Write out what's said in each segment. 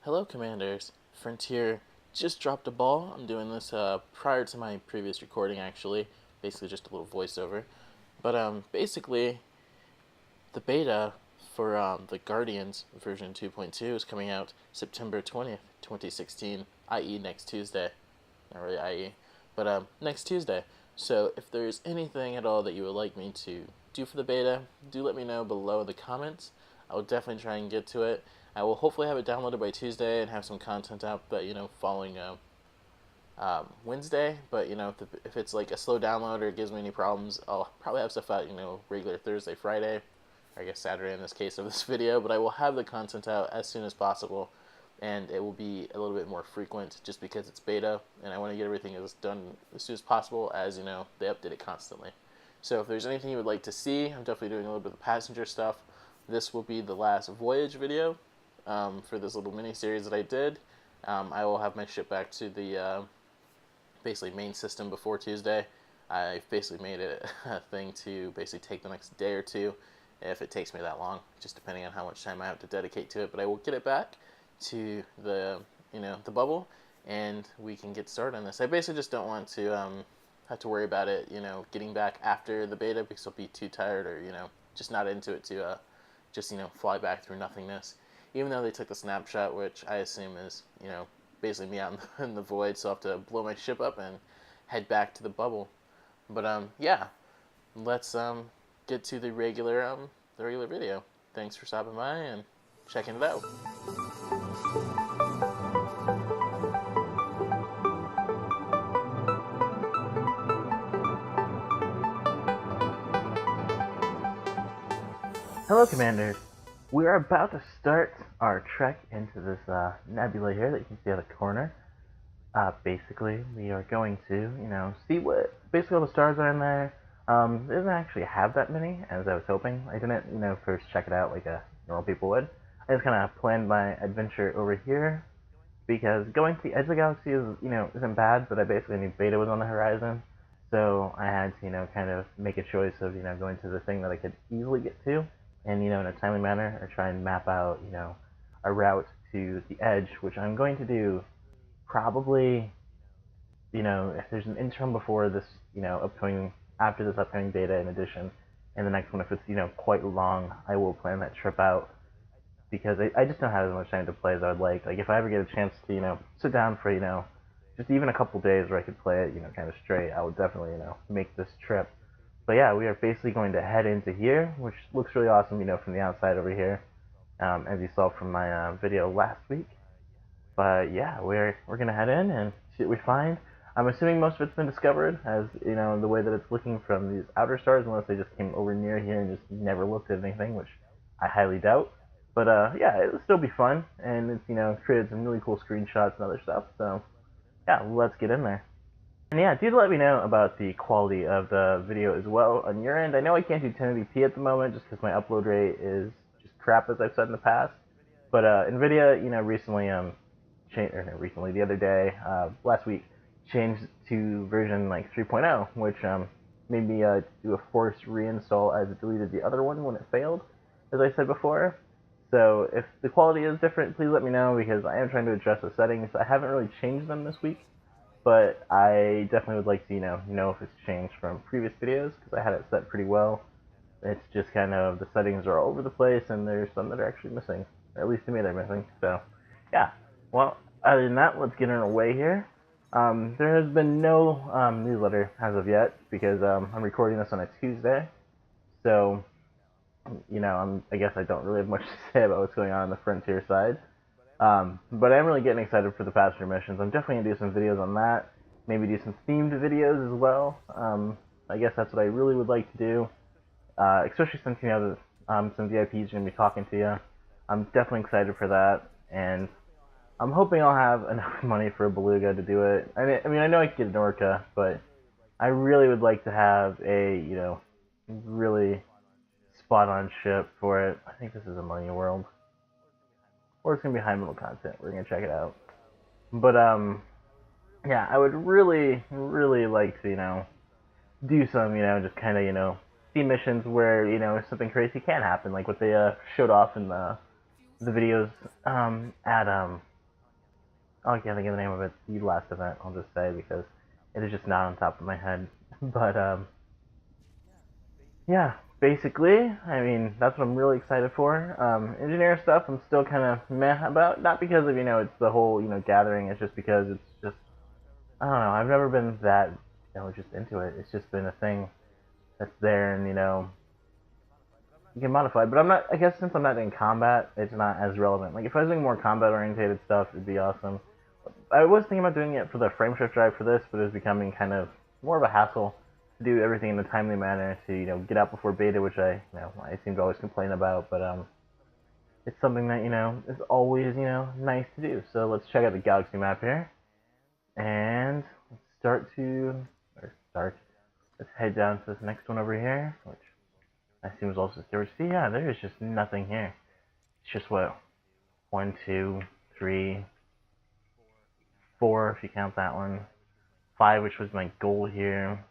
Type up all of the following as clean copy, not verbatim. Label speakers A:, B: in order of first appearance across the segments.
A: Hello, Commanders. Frontier just dropped a ball. I'm doing this prior to my previous recording, actually. Basically, just a little voiceover. But basically, the beta for the Guardians version 2.2 is coming out September 20th, 2016, i.e. next Tuesday. Not really i.e., but next Tuesday. So if there's anything at all that you would like me to do for the beta, do let me know below in the comments. I will definitely try and get to it. I will hopefully have it downloaded by Tuesday and have some content out, but following Wednesday. But if it's like a slow download or it gives me any problems, I'll probably have stuff out regular Thursday, Friday, or I guess Saturday in this case of this video. But I will have the content out as soon as possible, and it will be a little bit more frequent just because it's beta, and I want to get everything done as soon as possible, as they update it constantly. So if there's anything you would like to see, I'm definitely doing a little bit of passenger stuff. This will be the last Voyage video for this little mini-series that I did. I will have my ship back to the basically main system before Tuesday. I've basically made it a thing to basically take the next day or two, if it takes me that long, just depending on how much time I have to dedicate to it. But I will get it back to the the bubble, and we can get started on this. I basically just don't want to have to worry about it getting back after the beta, because I'll be too tired or just not into it to just fly back through nothingness. Even though they took the snapshot, which I assume is basically me out in the void, so I'll have to blow my ship up and head back to the bubble. But yeah, let's get to the regular video. Thanks for stopping by and checking it out. Hello, Commanders. We are about to start our trek into this nebula here that you can see out the corner. Basically, we are going to, see what basically all the stars are in there. It doesn't actually have that many, as I was hoping. I didn't, first check it out like normal people would. I just kind of planned my adventure over here, because going to the edge of the galaxy is, isn't bad, but I basically knew beta was on the horizon. So I had to, kind of make a choice of, going to the thing that I could easily get to, and in a timely manner, or try and map out a route to the edge, which I'm going to do probably if there's an interim before this after this upcoming beta in addition, and the next one, if it's quite long, I will plan that trip out, because I just don't have as much time to play as I would like if I ever get a chance to sit down for just even a couple days where I could play it kind of straight, I would definitely make this trip. But yeah, we are basically going to head into here, which looks really awesome, from the outside over here, as you saw from my video last week. But yeah, we're gonna head in and see what we find. I'm assuming most of it's been discovered, as the way that it's looking from these outer stars, unless they just came over near here and just never looked at anything, which I highly doubt. But yeah, it'll still be fun, and it's created some really cool screenshots and other stuff. So yeah, let's get in there. And yeah, do let me know about the quality of the video as well on your end. I know I can't do 1080p at the moment, just because my upload rate is just crap, as I've said in the past. But NVIDIA, recently the other day, last week, changed to version 3.0, which made me do a forced reinstall, as it deleted the other one when it failed, as I said before. So if the quality is different, please let me know, because I am trying to adjust the settings. I haven't really changed them this week, but I definitely would like to know if it's changed from previous videos, because I had it set pretty well. It's just kind of the settings are all over the place, and there's some that are actually missing, or at least to me they're missing. So yeah, well, other than that, let's get on our way here. There has been no newsletter as of yet, because I'm recording this on a Tuesday, so I guess I don't really have much to say about what's going on the Frontier side. But I'm really getting excited for the passenger missions. I'm definitely going to do some videos on that, maybe do some themed videos as well. I guess that's what I really would like to do, especially since some VIPs are going to be talking to you. I'm definitely excited for that, and I'm hoping I'll have enough money for a Beluga to do it. I mean, I know I could get an Orca, but I really would like to have a, really spot-on ship for it. I think this is Ammonia World. Or it's going to be high middle content. We're going to check it out. But, yeah, I would really, really like to, do some, just kind of, see missions where, something crazy can happen, like what they showed off in the videos at Oh, I can't think of the name of it. The last event, I'll just say, because it is just not on top of my head. But yeah, basically, I mean, that's what I'm really excited for. Engineer stuff, I'm still kind of meh about. Not because of it's the whole gathering. It's just because it's just I don't know. I've never been that just into it. It's just been a thing that's there, and you can modify it. But I'm not. I guess since I'm not in combat, it's not as relevant. Like if I was doing more combat oriented stuff, it'd be awesome. I was thinking about doing it for the frame shift drive for this, but it was becoming kind of more of a hassle to do everything in a timely manner to get out before beta, which I seem to always complain about. But it's something that is always nice to do. So let's check out the galaxy map here, and let's start. Let's head down to this next one over here, which I assume is also storage. See, yeah, there is just nothing here. It's just what 1, 2, 3, 4 if you count that one. 5, which was my goal here.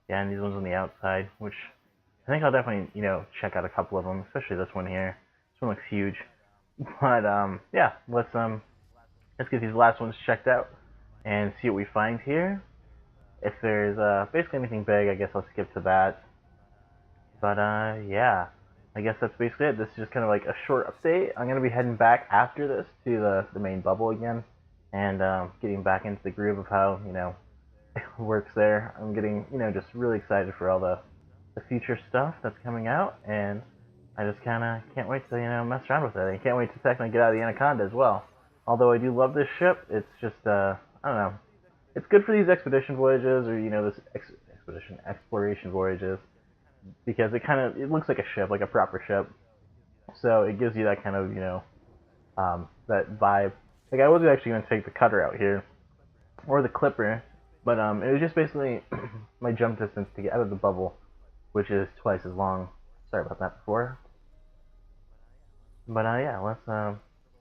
A: Yeah, and these ones on the outside, which I think I'll definitely, check out a couple of them, especially this one here. This one looks huge. But yeah, let's get these last ones checked out and see what we find here. If there's basically anything big, I guess I'll skip to that. But yeah, I guess that's basically it. This is just kind of like a short update. I'm gonna be heading back after this to the main bubble again, and getting back into the groove of how it works there. I'm getting just really excited for all the future stuff that's coming out, and I just kind of can't wait to mess around with it. I can't wait to technically get out of the Anaconda as well. Although I do love this ship, it's just I don't know. It's good for these expedition voyages or this expedition exploration voyages because it looks like a ship, like a proper ship. So it gives you that kind of that vibe. Like I was actually going to take the cutter out here or the clipper, but it was just basically my jump distance to get out of the bubble, which is twice as long. Sorry about that before. But yeah, let's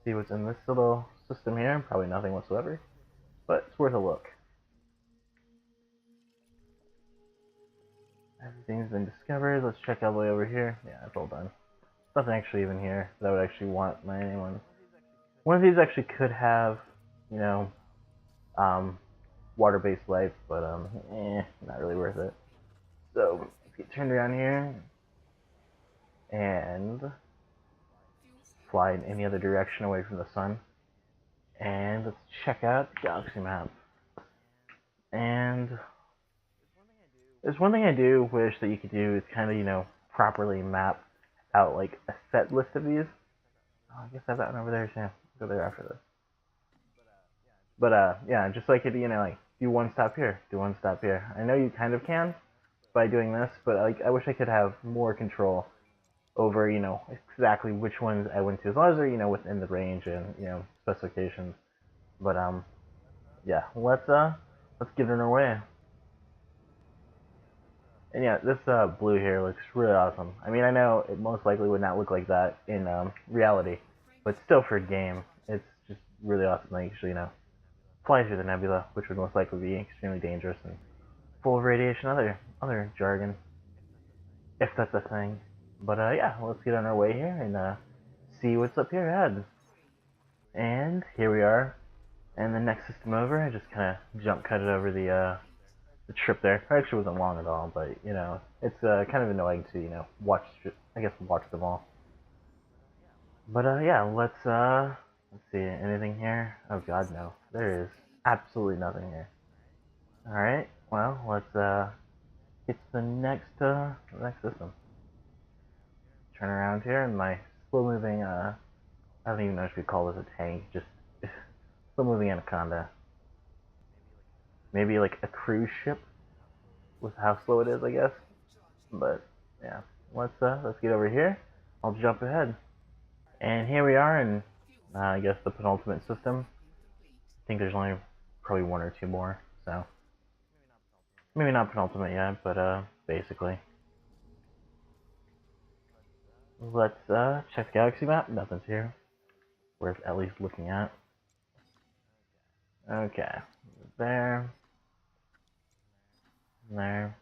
A: see what's in this little system here. Probably nothing whatsoever, but it's worth a look. Everything's been discovered. Let's check all the way over here. Yeah, it's all done. Nothing actually even here that I would actually want my anyone. One of these actually could have, you know, water-based life, but not really worth it. So let's get turned around here and fly in any other direction away from the sun. And let's check out the galaxy map. And there's one thing I do wish that you could do is kind of, properly map out like a set list of these. Oh, I guess I have that one over there too. Go there after this. But yeah, just like it, like do one stop here, do one stop here. I know you kind of can by doing this, but like I wish I could have more control over, exactly which ones I went to, as long as they're, within the range and specifications. But yeah, let's get in our way. And yeah, this blue here looks really awesome. I mean, I know it most likely would not look like that in reality, but still for a game, it's just really awesome. Like, actually, fly through the nebula, which would most likely be extremely dangerous and full of radiation, other jargon, if that's a thing. But yeah, let's get on our way here and see what's up here ahead. And here we are, and the next system over. I just kind of jump cut it over the trip there. It actually wasn't long at all, but it's kind of annoying to watch. I guess watch them all. But yeah, let's see. Anything here? Oh God, no. There is absolutely nothing here. All right. Well, let's get to the next system. Turn around here, and my slow-moving I don't even know if you call this a tank. Just slow-moving anaconda. Maybe like a cruise ship with how slow it is, I guess. But yeah, let's get over here. I'll jump ahead, and here we are in I guess the penultimate system. I think there's only probably one or two more, so maybe not penultimate yet, but basically. Let's check the galaxy map. Nothing's here. Worth at least looking at. Okay, there, there.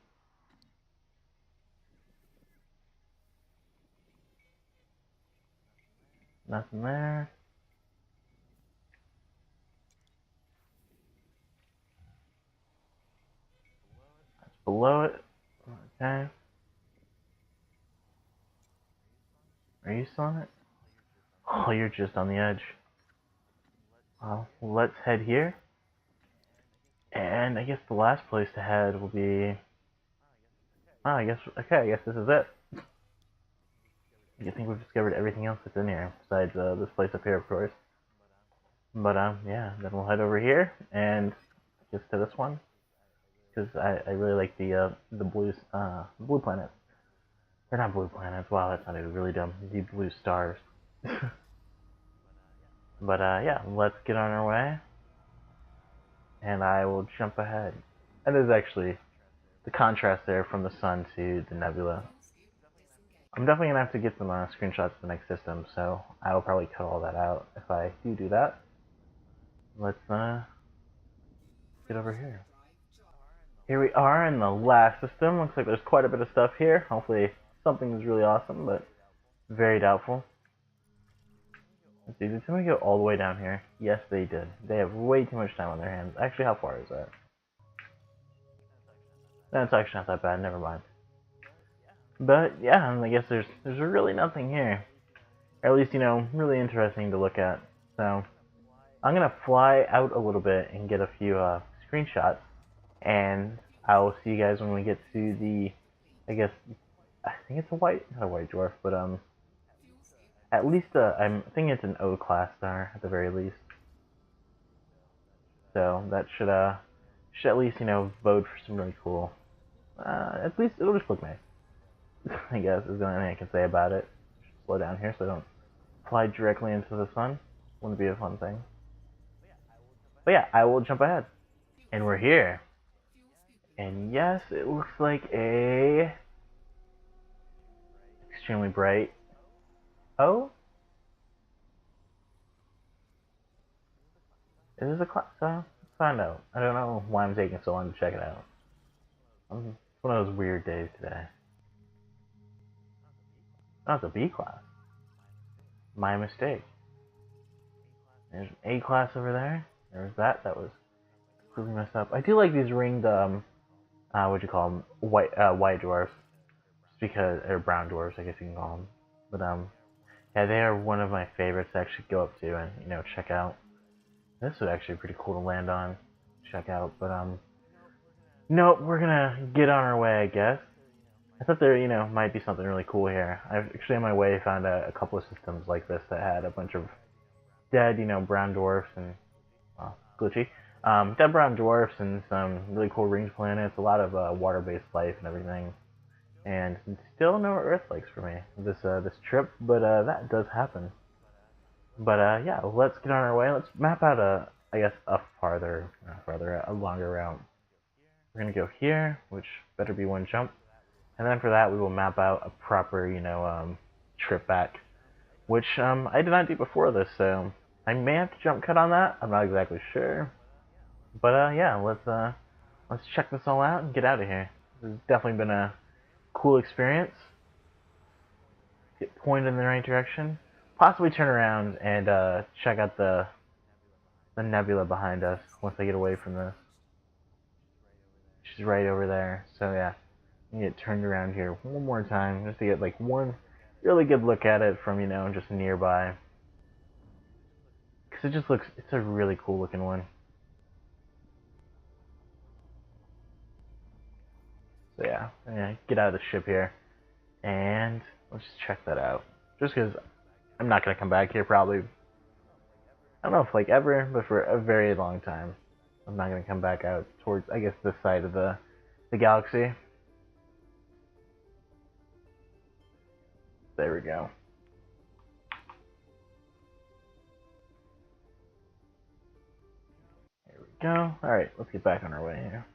A: Nothing there. below it. Okay. Are you still on it? Oh, you're just on the edge. Well, let's head here. And I guess the last place to head will be... Oh, I guess this is it. I think we've discovered everything else that's in here, besides this place up here, of course. But, yeah, then we'll head over here, and just to this one. Because I really like the blue planets. They're not blue planets, wow, that sounded really dumb. The blue stars. But, yeah, let's get on our way. And I will jump ahead. And there's actually the contrast there from the sun to the nebula. I'm definitely gonna have to get some screenshots of the next system, so I will probably cut all that out if I do that. Let's get over here. Here we are in the last system. Looks like there's quite a bit of stuff here. Hopefully something is really awesome, but very doubtful. Let's see, did somebody go all the way down here? Yes, they did. They have way too much time on their hands. Actually, how far is that? That's actually not that bad, never mind. But yeah, I guess there's really nothing here. Or at least, you know, really interesting to look at. So I'm gonna fly out a little bit and get a few screenshots, and I will see you guys when we get to the, I think it's not a white dwarf, but at least I'm thinking it's an O class star at the very least. So that should at least, you know, bode for some really cool. At least it'll just look nice. I guess is the only thing I can say about it. Slow down here so I don't fly directly into the sun. Wouldn't be a fun thing. But yeah, I will jump ahead. And we're here. And yes, it looks like a extremely bright. Oh? Is this a class? Let's find out. I don't know why I'm taking so long to check it out. It's one of those weird days today. Oh, it's a B class. My mistake. There's an A class over there. There's that. That was completely messed up. I do like these ringed, what'd you call them? White dwarfs. Just because, or brown dwarfs, I guess you can call them. But, yeah, they are one of my favorites to actually go up to and, you know, check out. This would actually be pretty cool to land on, check out, but, nope, we're gonna get on our way, I guess. I thought there, you know, might be something really cool here. I've actually on my way found a couple of systems like this that had a bunch of dead, you know, brown dwarfs and, well, glitchy, dead brown dwarfs and some really cool ringed planets, a lot of water-based life and everything, and still no Earth-likes for me this trip, but that does happen. But yeah, let's get on our way. Let's map out a longer route. We're gonna go here, which better be one jump. And then for that, we will map out a proper, you know, trip back, which I did not do before this, so I may have to jump cut on that. I'm not exactly sure, but yeah, let's check this all out and get out of here. This has definitely been a cool experience. Get pointed in the right direction, possibly turn around and check out the nebula behind us once I get away from this. She's right over there, so yeah. Get turned around here one more time just to get like one really good look at it from, you know, just nearby, because it just looks, it's a really cool looking one. So yeah, I'm gonna get out of the ship here and let's just check that out, just because I'm not gonna come back here probably, I don't know if like ever, but for a very long time I'm not gonna come back out towards, I guess, this side of the galaxy. There we go. There we go. Alright, let's get back on our way here.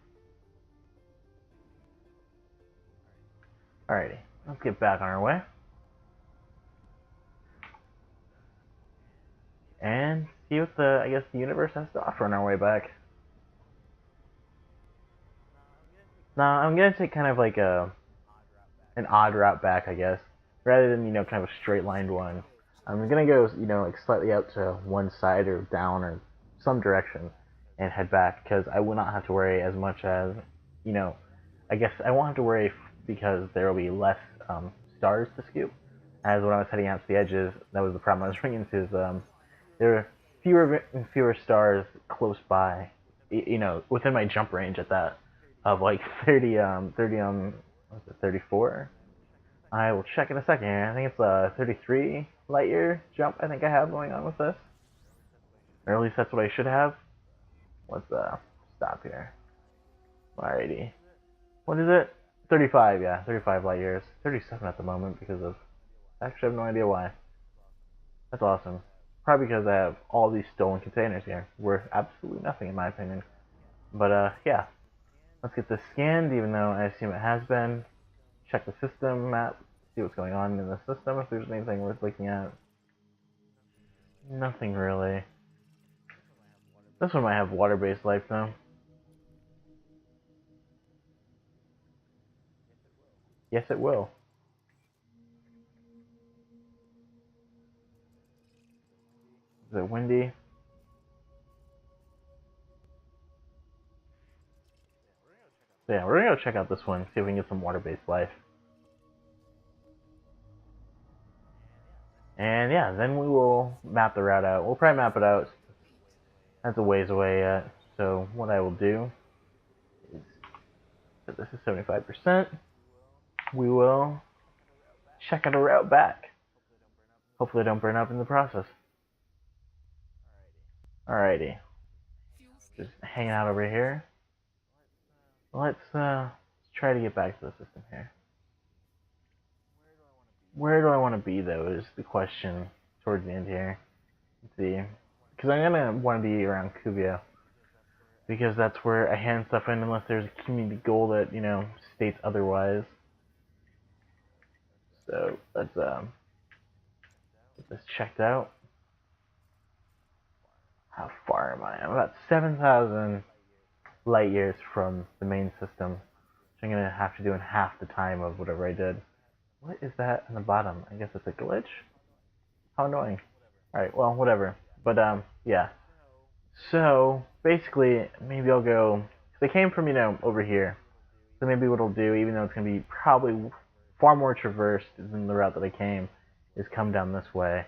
A: Alrighty, let's get back on our way. And see what I guess the universe has to offer on our way back. Now, I'm gonna take kind of like an odd route back, I guess, rather than, you know, kind of a straight lined one. I'm gonna go, you know, like slightly out to one side or down or some direction and head back, because I will not have to worry as much as, you know, I guess I won't have to worry because there will be less stars to scoop. As when I was heading out to the edges, that was the problem I was running into. Is there were fewer and fewer stars close by, you know, within my jump range at that, of like 34? I will check in a second here. I think it's a 33 light year jump I think I have going on with this. Or at least that's what I should have. Let's stop here. Alrighty. What is it? 35, yeah, 35 light years. 37 at the moment because of... Actually, I have no idea why. That's awesome. Probably because I have all these stolen containers here. Worth absolutely nothing in my opinion. But yeah. Let's get this scanned, even though I assume it has been. Check the system map. See what's going on in the system, if there's anything worth looking at. Nothing really. This one might have water-based life though. Yes, it will. Is it windy? So yeah, we're gonna go check out this one, see if we can get some water-based life. And yeah, then we will map the route out. We'll probably map it out. That's a ways away yet. So what I will do is, so this is 75%. We will check out a route back. Hopefully I don't burn up in the process. Alrighty. Just hanging out over here. Let's try to get back to the system here. Where do I want to be though is the question towards the end here. Let's see. Because I'm going to want to be around Cuvia. Because that's where I hand stuff in unless there's a community goal that, you know, states otherwise. So let's get this checked out. How far am I? I'm about 7,000 light years from the main system. Which I'm going to have to do in half the time of whatever I did. What is that on the bottom? I guess it's a glitch? How annoying. Alright, well, whatever. But, yeah. So, basically, maybe I'll go... Because I came from, you know, over here. So maybe what I'll do, even though it's going to be probably far more traversed than the route that I came, is come down this way.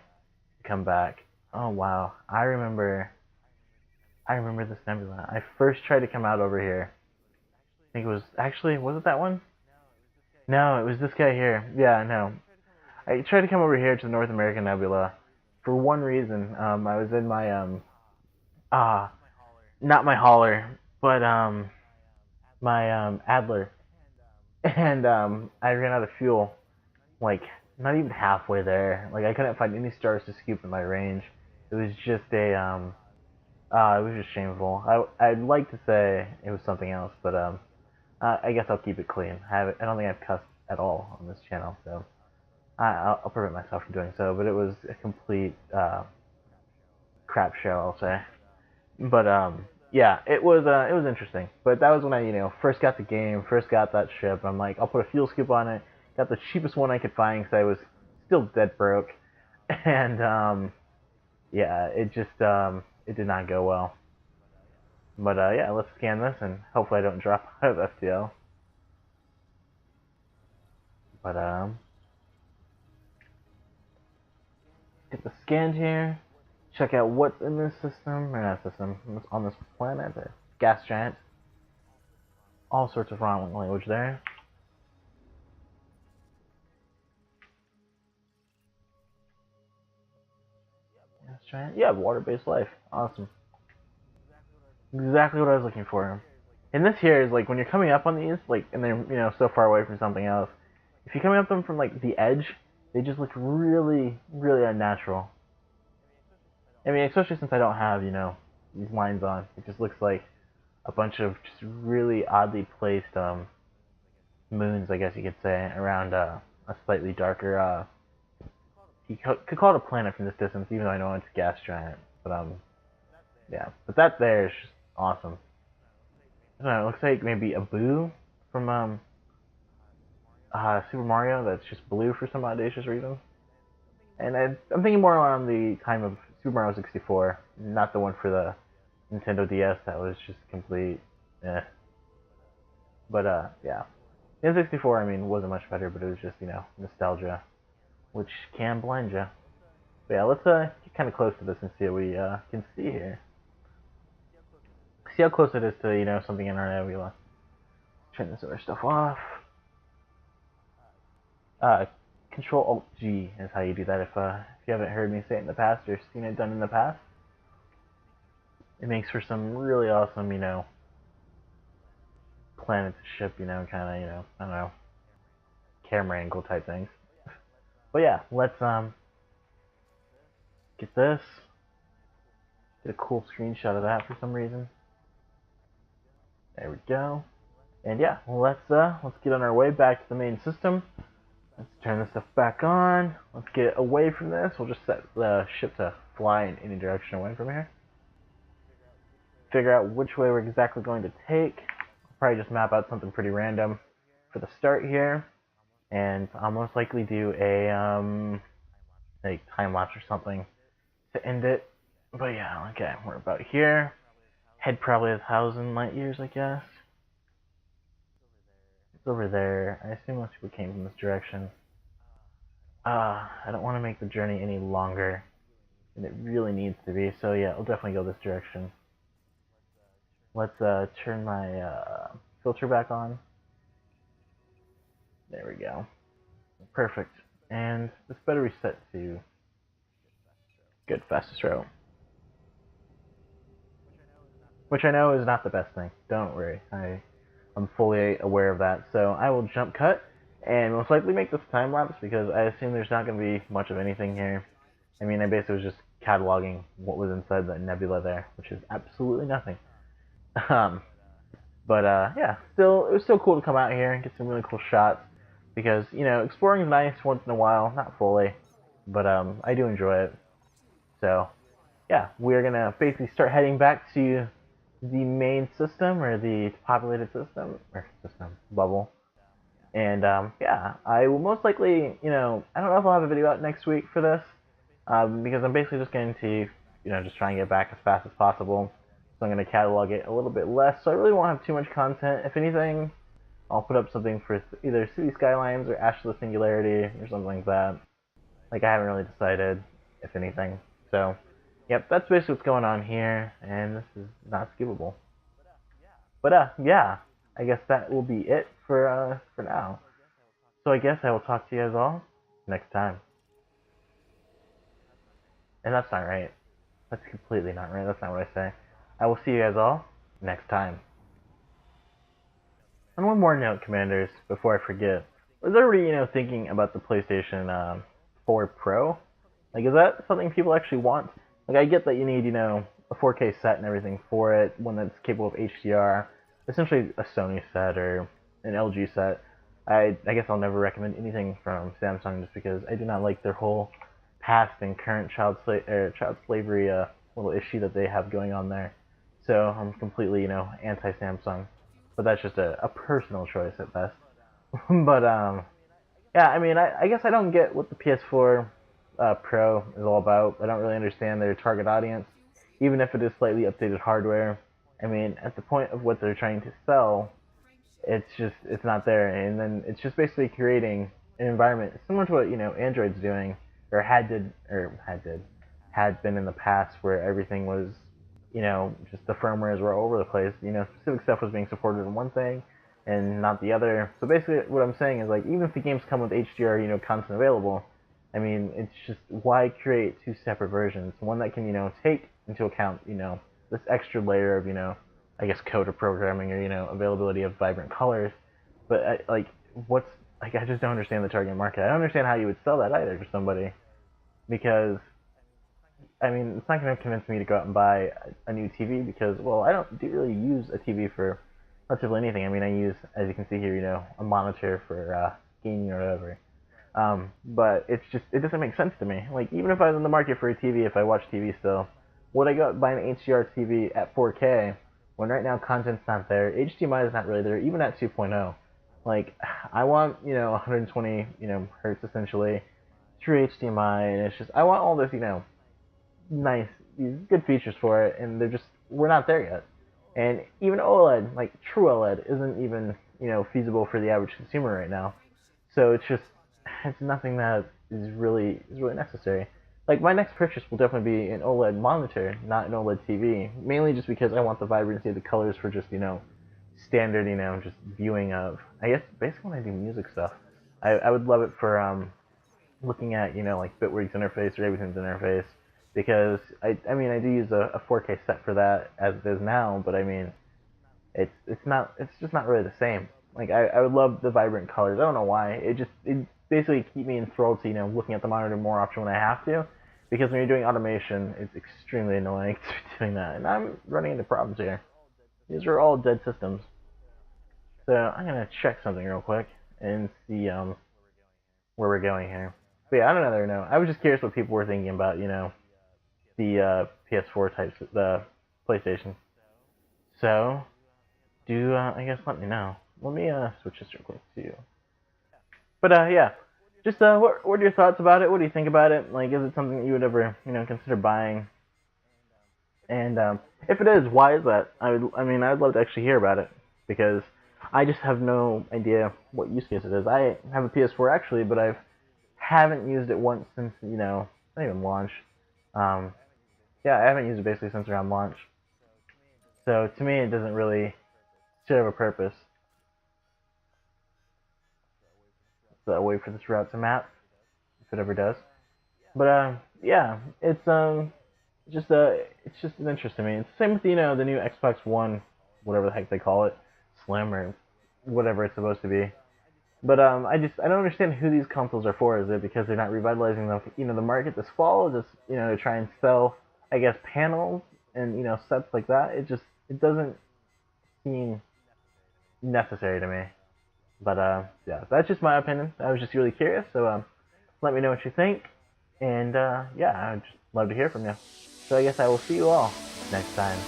A: Come back. Oh, wow. I remember this nebula. I first tried to come out over here. I think it was... Actually, was it that one? No, it was this guy here. Yeah, no. I tried to come over here to the North American Nebula for one reason. I was in my, not my hauler, but, my, Adler. And, I ran out of fuel, like, not even halfway there. Like, I couldn't find any stars to scoop in my range. It was just it was just shameful. I'd like to say it was something else, but, I guess I'll keep it clean. I don't think I've cussed at all on this channel, so I'll prevent myself from doing so. But it was a complete crap show, I'll say. But yeah, it was interesting. But that was when I first got the game, first got that ship. I'm like, I'll put a fuel scoop on it. Got the cheapest one I could find because I was still dead broke, and yeah, it just it did not go well. But yeah, let's scan this and hopefully I don't drop out of FTL. But get the scan here. Check out what's in this system, or not system, on this planet. The gas giant. All sorts of wrong language there. Gas giant. Yeah, water-based life. Awesome. Exactly what I was looking for. And this here is like when you're coming up on these, like, and they're so far away from something else. If you're coming up them from like the edge, they just look really, really unnatural. I mean, especially since I don't have these lines on. It just looks like a bunch of just really oddly placed moons, I guess you could say, around a slightly darker. You could call it a planet from this distance, even though I know it's a gas giant. But yeah. But that there is just awesome. I don't know, it looks like maybe a Boo from Super Mario that's just blue for some audacious reason. And I'm thinking more on the time of Super Mario 64, not the one for the Nintendo DS that was just complete. But yeah, the N64, I mean, wasn't much better, but it was just nostalgia, which can blind you. But yeah, let's get kind of close to this and see what we can see here. See how close it is to something in our nebula. Turn this other stuff off. Uh, Control Alt G is how you do that. If you haven't heard me say it in the past or seen it done in the past, it makes for some really awesome, planet to ship, kind of, I don't know, camera angle type things. But yeah, let's get this. Get a cool screenshot of that for some reason. There we go. And yeah, let's get on our way back to the main system. Let's turn this stuff back on. Let's get away from this. We'll just set the ship to fly in any direction away from here. Figure out which way we're exactly going to take. I'll probably just map out something pretty random for the start here. And I'll most likely do a like time lapse or something to end it. But yeah, okay, we're about here. Head probably 1,000 light years, I guess. It's over there. I assume most people came from this direction. I don't want to make the journey any longer than it really needs to be. So yeah, I'll definitely go this direction. Let's turn my filter back on. There we go. Perfect. And this better be set to good fastest route. Which I know is not the best thing. Don't worry. I'm fully aware of that. So I will jump cut and most likely make this time lapse because I assume there's not going to be much of anything here. I mean, I basically was just cataloging what was inside the nebula there, which is absolutely nothing. Yeah, it was still cool to come out here and get some really cool shots because exploring is nice once in a while, not fully, but I do enjoy it. So yeah, we're gonna basically start heading back to the main system or the populated system bubble. And yeah, I will most likely, I don't know if I'll have a video out next week for this, because I'm basically just going to, just try and get back as fast as possible. So I'm going to catalog it a little bit less, so I really won't have too much content. If anything, I'll put up something for either City Skylines or Ash of the Singularity or something like that. Like, I haven't really decided, if anything. So, yep, that's basically what's going on here, and this is not skippable. But yeah, I guess that will be it for now. So I guess I will talk to you guys all next time. And that's not right. That's completely not right. That's not what I say. I will see you guys all next time. And one more note, Commanders, before I forget. Was everybody, thinking about the PlayStation 4 Pro? Like, is that something people actually want? Like, I get that you need, a 4K set and everything for it, one that's capable of HDR. Essentially a Sony set or an LG set. I guess I'll never recommend anything from Samsung just because I do not like their whole past and current child slavery little issue that they have going on there. So I'm completely, anti-Samsung. But that's just a personal choice at best. But yeah, I mean, I guess I don't get what the PS4 Pro is all about. I don't really understand their target audience, even if it is slightly updated hardware. I mean, at the point of what they're trying to sell, it's not there, and then it's just basically creating an environment similar to what Android's doing, or had been in the past, where everything was just the firmwares were all over the place. Specific stuff was being supported in one thing and not the other. So basically, what I'm saying is, like, even if the games come with HDR, content available, I mean, it's just, why create two separate versions? One that can take into account this extra layer of I guess code or programming or availability of vibrant colors, but I just don't understand the target market. I don't understand how you would sell that either to somebody, because I mean, it's not going to convince me to go out and buy a new TV because, well, I don't really use a TV for relatively anything. I mean, I use, as you can see here, a monitor for gaming or whatever. But it doesn't make sense to me. Like, even if I was in the market for a TV, if I watch TV still, would I go out and buy an HDR TV at 4K when right now content's not there? HDMI is not really there, even at 2.0. Like, I want, 120, hertz essentially through HDMI, and it's just, I want all this, nice, these good features for it, and we're not there yet. And even OLED, like true OLED, isn't even feasible for the average consumer right now. So it's nothing that is really necessary. Like my next purchase will definitely be an OLED monitor, not an OLED TV. Mainly just because I want the vibrancy of the colors for just standard just viewing of, I guess, basically when I do music stuff. I would love it for looking at like Bitwig's interface or Ableton's interface, because I do use a 4K set for that as it is now, but I mean it's just not really the same. Like I would love the vibrant colors. I don't know why. It basically keep me enthralled to looking at the monitor more often when I have to, because when you're doing automation, it's extremely annoying to be doing that, and I'm running into problems here. These are all dead systems. So I'm gonna check something real quick and see where we're going here. But yeah, on another note, I was just curious what people were thinking about the PS4 types, the PlayStation. So I guess let me know. Let me switch this real quick too. But yeah, just what are your thoughts about it? What do you think about it? Like, is it something that you would ever consider buying? And if it is, why is that? I'd love to actually hear about it, because I just have no idea what use case it is. I have a PS4 actually, but I haven't used it once since not even launch. Yeah, I haven't used it basically since around launch. So to me, it doesn't really serve a purpose. So I'll wait for this route to map, if it ever does. But yeah, it's just an interest to me. It's the same with the new Xbox One, whatever the heck they call it, Slim or whatever it's supposed to be. But I don't understand who these consoles are for. Is it because they're not revitalizing the market this fall, just to try and sell, I guess, panels and sets like that? It doesn't seem necessary to me. But yeah, that's just my opinion. I was just really curious, so let me know what you think, and yeah, I'd just love to hear from you. So I guess I will see you all next time.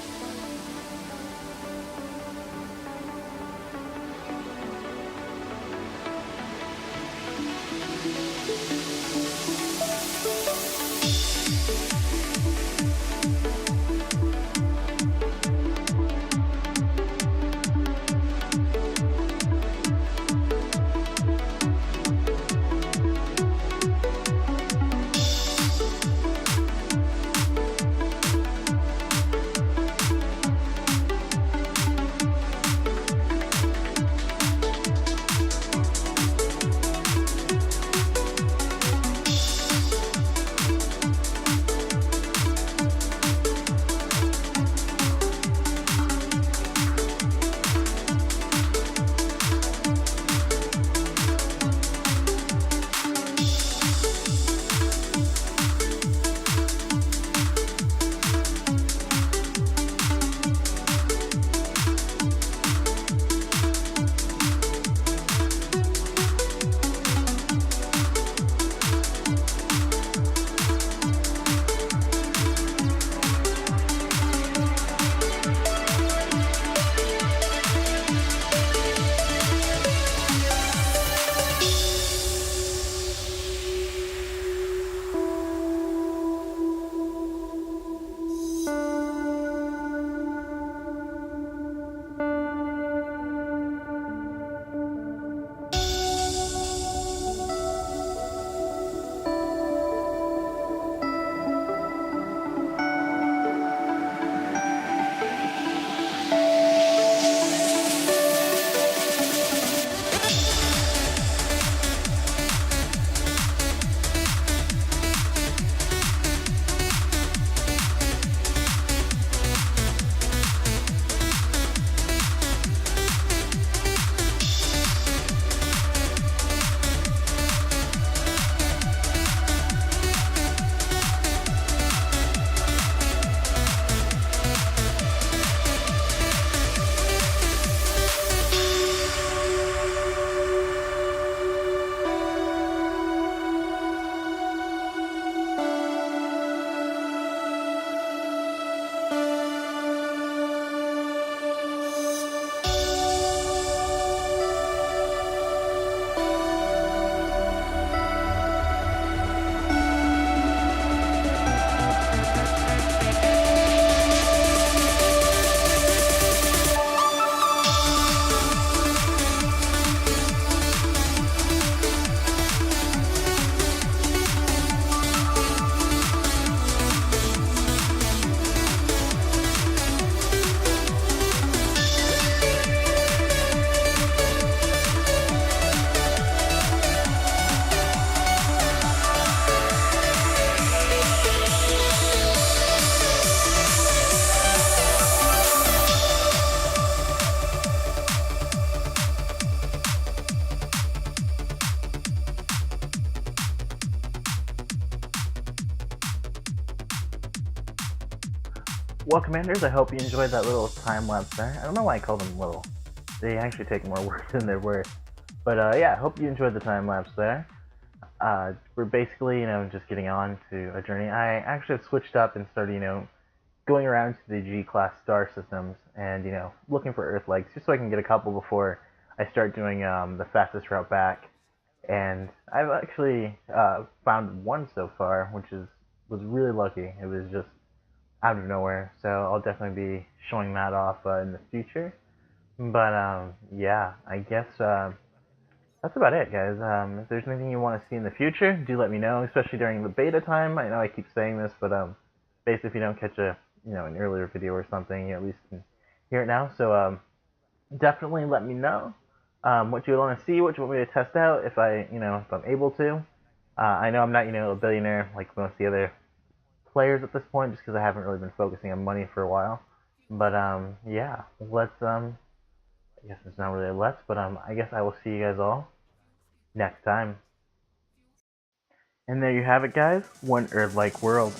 A: well, Commanders, I hope you enjoyed that little time lapse there. I don't know why I call them little. They actually take more work than they're worth. But yeah, I hope you enjoyed the time lapse there. We're basically, just getting on to a journey. I actually have switched up and started, going around to the G-class star systems and, looking for Earth legs just so I can get a couple before I start doing the fastest route back. And I've actually found one so far, which was really lucky. It was just out of nowhere, so I'll definitely be showing that off in the future. But yeah, I guess that's about it, guys. If there's anything you want to see in the future, do let me know, especially during the beta time. I know I keep saying this, but basically, if you don't catch an earlier video or something, you at least can hear it now. So definitely let me know what you want to see, what you want me to test out, if if I'm able to. I know I'm not, a billionaire like most of the other players at this point, just because I haven't really been focusing on money for a while. But yeah, let's I guess it's not really a let's, but I guess I will see you guys all next time. And there you have it, guys. One Earth-like world.